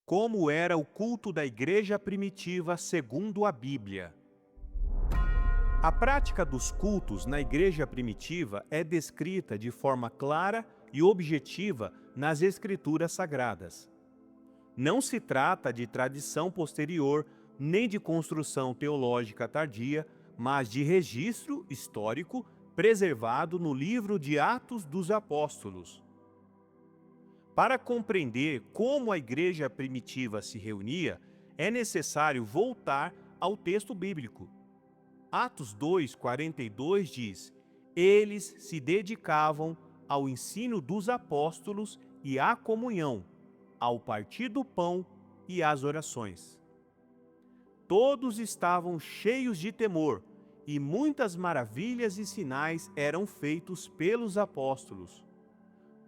Como era o culto da igreja primitiva segundo a Bíblia? A prática dos cultos na igreja primitiva é descrita de forma clara e objetiva nas Escrituras Sagradas. Não se trata de tradição posterior nem de construção teológica tardia, mas de registro histórico preservado no livro de Atos dos Apóstolos. Para compreender como a igreja primitiva se reunia, é necessário voltar ao texto bíblico. Atos 2:42 diz: Eles se dedicavam ao ensino dos apóstolos e à comunhão, ao partir do pão e às orações. Todos estavam cheios de temor, e muitas maravilhas e sinais eram feitos pelos apóstolos.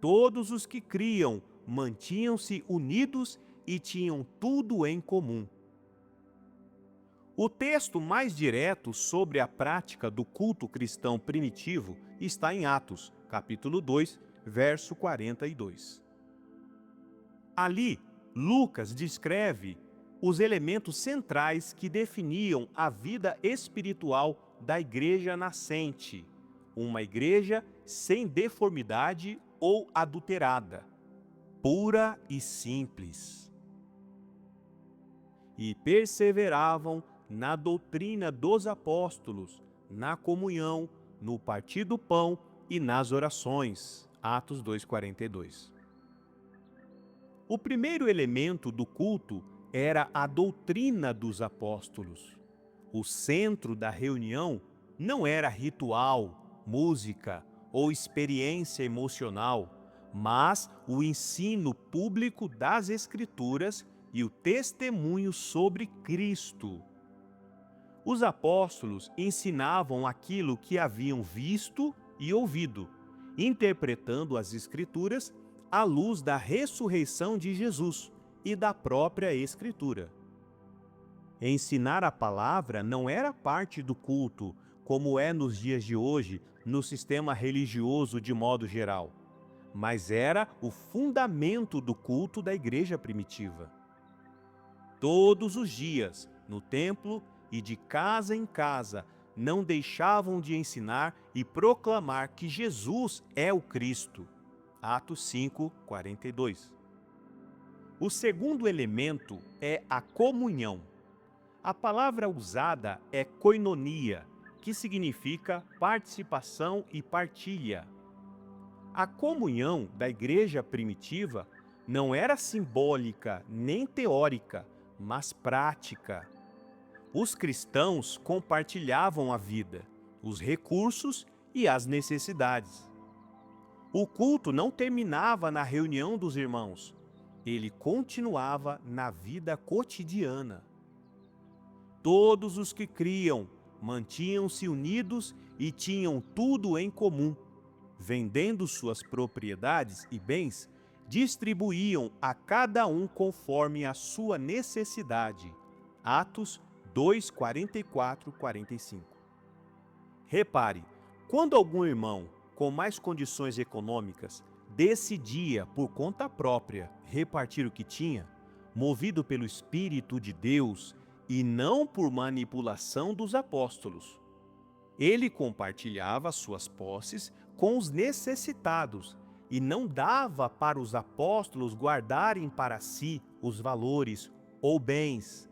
Todos os que criam mantinham-se unidos e tinham tudo em comum. O texto mais direto sobre a prática do culto cristão primitivo está em Atos, capítulo 2, verso 42. Ali, Lucas descreve os elementos centrais que definiam a vida espiritual da igreja nascente, uma igreja sem deformidade ou adulterada, pura e simples. E perseveravam na doutrina dos apóstolos, na comunhão, no partir do pão e nas orações. Atos 2:42. O primeiro elemento do culto era a doutrina dos apóstolos. O centro da reunião não era ritual, música ou experiência emocional, mas o ensino público das Escrituras e o testemunho sobre Cristo. Os apóstolos ensinavam aquilo que haviam visto e ouvido, interpretando as Escrituras à luz da ressurreição de Jesus e da própria Escritura. Ensinar a palavra não era parte do culto, como é nos dias de hoje, no sistema religioso de modo geral, mas era o fundamento do culto da igreja primitiva. Todos os dias, no templo e de casa em casa, não deixavam de ensinar e proclamar que Jesus é o Cristo. Atos 5:42. O segundo elemento é a comunhão. A palavra usada é koinonia, que significa participação e partilha. A comunhão da igreja primitiva não era simbólica nem teórica, mas prática. Os cristãos compartilhavam a vida, os recursos e as necessidades. O culto não terminava na reunião dos irmãos, ele continuava na vida cotidiana. Todos os que criam mantinham-se unidos e tinham tudo em comum. Vendendo suas propriedades e bens, distribuíam a cada um conforme a sua necessidade. Atos 2:44-45. Repare, quando algum irmão com mais condições econômicas decidia por conta própria repartir o que tinha, movido pelo Espírito de Deus e não por manipulação dos apóstolos, ele compartilhava suas posses com os necessitados e não dava para os apóstolos guardarem para si os valores ou bens,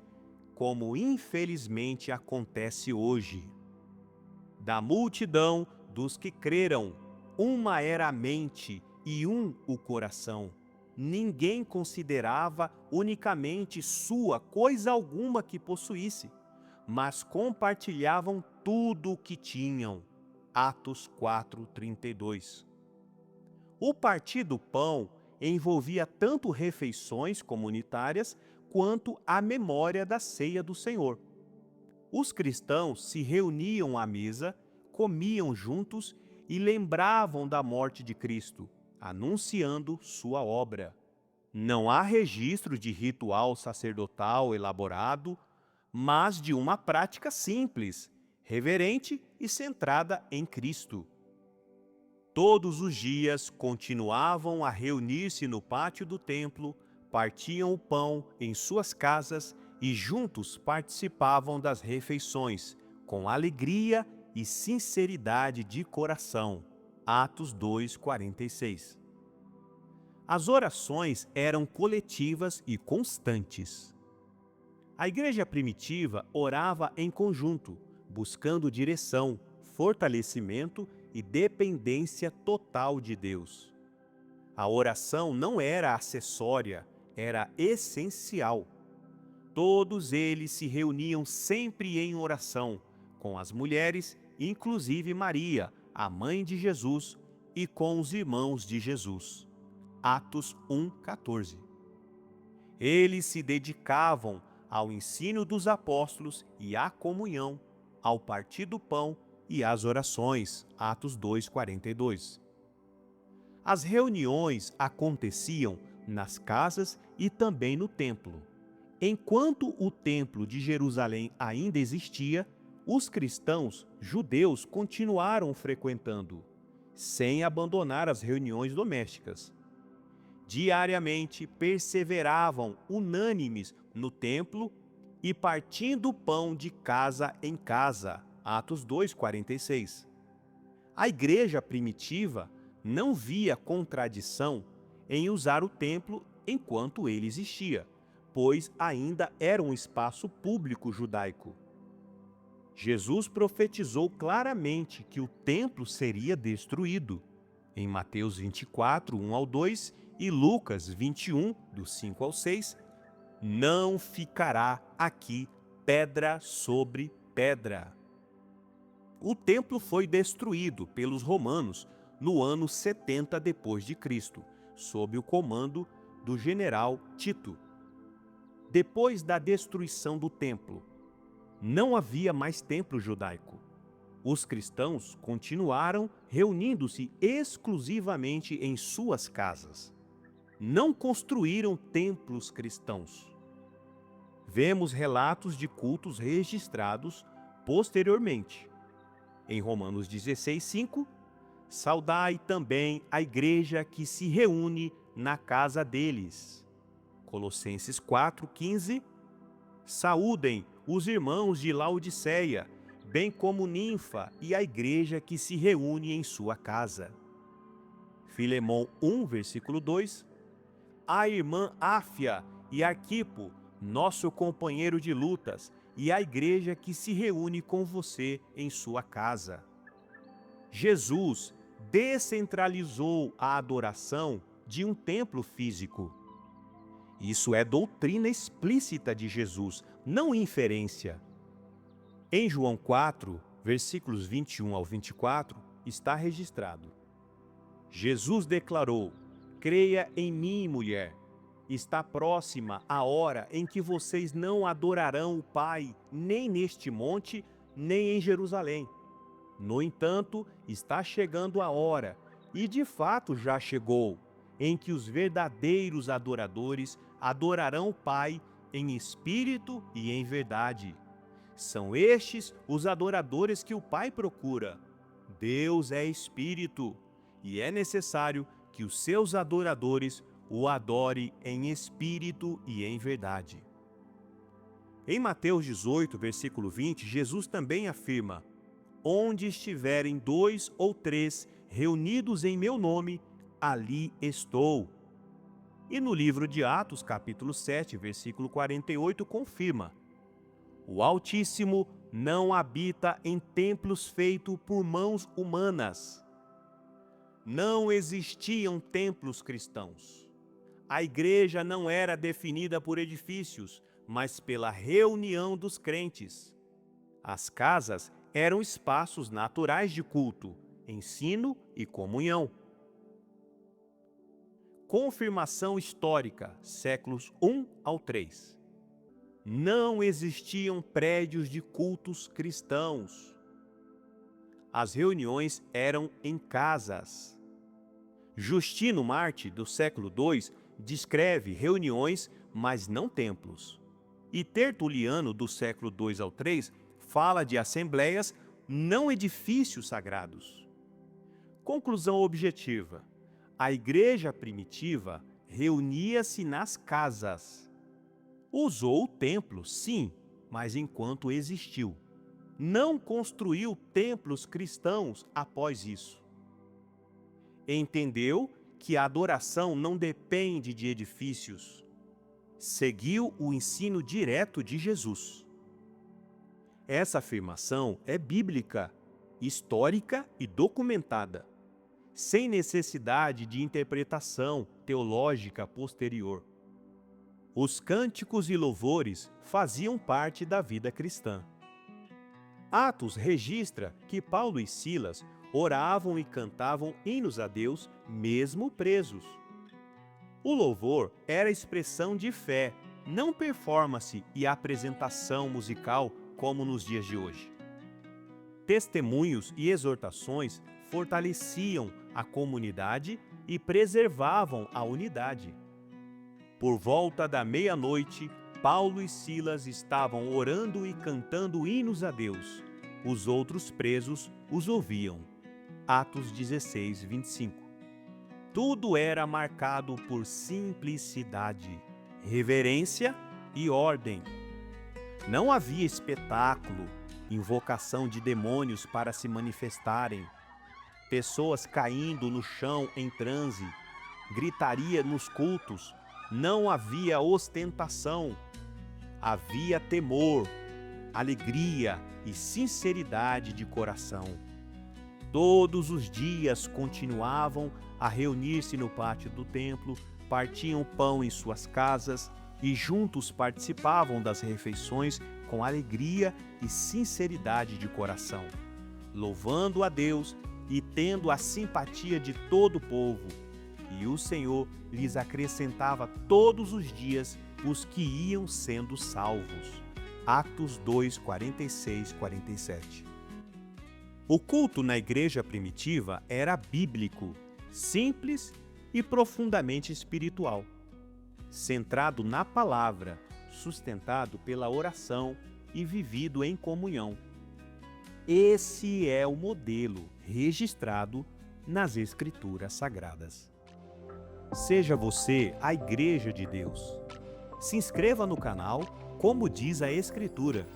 como infelizmente acontece hoje. Da multidão dos que creram, uma era a mente e um o coração. Ninguém considerava unicamente sua coisa alguma que possuísse, mas compartilhavam tudo o que tinham. Atos 4:32. O partir do pão envolvia tanto refeições comunitárias quanto a memória da ceia do Senhor. Os cristãos se reuniam à mesa, comiam juntos e lembravam da morte de Cristo, anunciando sua obra. Não há registro de ritual sacerdotal elaborado, mas de uma prática simples, reverente e centrada em Cristo. Todos os dias continuavam a reunir-se no pátio do templo partiam o pão em suas casas e juntos participavam das refeições, com alegria e sinceridade de coração. Atos 2:46. As orações eram coletivas e constantes. A igreja primitiva orava em conjunto, buscando direção, fortalecimento e dependência total de Deus. A oração não era acessória, era essencial. Todos eles se reuniam sempre em oração, com as mulheres, inclusive Maria, a mãe de Jesus, e com os irmãos de Jesus. Atos 1:14. Eles se dedicavam ao ensino dos apóstolos e à comunhão, ao partir do pão e às orações. Atos 2:42. As reuniões aconteciam nas casas e também no templo. Enquanto o templo de Jerusalém ainda existia, os cristãos judeus continuaram frequentando, sem abandonar as reuniões domésticas. Diariamente perseveravam unânimes no templo e partindo o pão de casa em casa. Atos 2:46. A igreja primitiva não via contradição em usar o templo enquanto ele existia, pois ainda era um espaço público judaico. Jesus profetizou claramente que o templo seria destruído, em Mateus 24, 1-2 e Lucas 21, do 5 ao 6, não ficará aqui pedra sobre pedra. O templo foi destruído pelos romanos no ano 70 depois de Cristo, sob o comando do general Tito. Depois da destruição do templo, não havia mais templo judaico. Os cristãos continuaram reunindo-se exclusivamente em suas casas. Não construíram templos cristãos. Vemos relatos de cultos registrados posteriormente. Em Romanos 16:5, saudai também a igreja que se reúne na casa deles. Colossenses 4:15, saúdem os irmãos de Laodiceia, bem como Ninfa e a igreja que se reúne em sua casa. Filemão 1, versículo 2, a irmã Áfia e Arquipo, nosso companheiro de lutas, e a igreja que se reúne com você em sua casa. Jesus descentralizou a adoração de um templo físico. Isso é doutrina explícita de Jesus, não inferência. Em João 4, versículos 21-24, está registrado: Jesus declarou: creia em mim, mulher. Está próxima a hora em que vocês não adorarão o Pai, nem neste monte, nem em Jerusalém. No entanto, está chegando a hora, e de fato já chegou, em que os verdadeiros adoradores adorarão o Pai em espírito e em verdade. São estes os adoradores que o Pai procura. Deus é espírito, e é necessário que os seus adoradores o adorem em espírito e em verdade. Em Mateus 18, versículo 20, Jesus também afirma: onde estiverem 2 ou 3 reunidos em meu nome, ali estou. E no livro de Atos, capítulo 7, versículo 48, confirma: o Altíssimo não habita em templos feitos por mãos humanas. Não existiam templos cristãos. A igreja não era definida por edifícios, mas pela reunião dos crentes. As casas eram espaços naturais de culto, ensino e comunhão. Confirmação histórica, séculos 1-3. Não existiam prédios de cultos cristãos. As reuniões eram em casas. Justino Marte, do século II, descreve reuniões, mas não templos. E Tertuliano, do século II ao III, fala de assembleias, não edifícios sagrados. Conclusão objetiva: a igreja primitiva reunia-se nas casas. Usou o templo, sim, mas enquanto existiu. Não construiu templos cristãos após isso. Entendeu que a adoração não depende de edifícios. Seguiu o ensino direto de Jesus. Essa afirmação é bíblica, histórica e documentada, sem necessidade de interpretação teológica posterior. Os cânticos e louvores faziam parte da vida cristã. Atos registra que Paulo e Silas oravam e cantavam hinos a Deus, mesmo presos. O louvor era expressão de fé, não performance e apresentação musical como nos dias de hoje. Testemunhos e exortações fortaleciam a comunidade e preservavam a unidade. Por volta da meia-noite, Paulo e Silas estavam orando e cantando hinos a Deus. Os outros presos os ouviam. Atos 16, 25. Tudo era marcado por simplicidade, reverência e ordem. Não havia espetáculo, invocação de demônios para se manifestarem, pessoas caindo no chão em transe, gritaria nos cultos. Não havia ostentação. Havia temor, alegria e sinceridade de coração. Todos os dias continuavam a reunir-se no pátio do templo, partiam pão em suas casas e juntos participavam das refeições com alegria e sinceridade de coração, louvando a Deus e tendo a simpatia de todo o povo. E o Senhor lhes acrescentava todos os dias os que iam sendo salvos. Atos 2, 46, 47. O culto na igreja primitiva era bíblico, simples e profundamente espiritual, centrado na palavra, sustentado pela oração e vivido em comunhão. Esse é o modelo registrado nas Escrituras Sagradas. Seja você a Igreja de Deus. Se inscreva no canal, como diz a Escritura.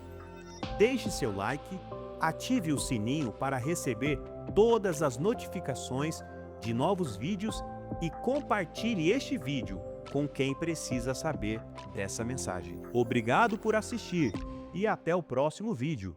Deixe seu like, ative o sininho para receber todas as notificações de novos vídeos e compartilhe este vídeo com quem precisa saber dessa mensagem. Obrigado por assistir e até o próximo vídeo.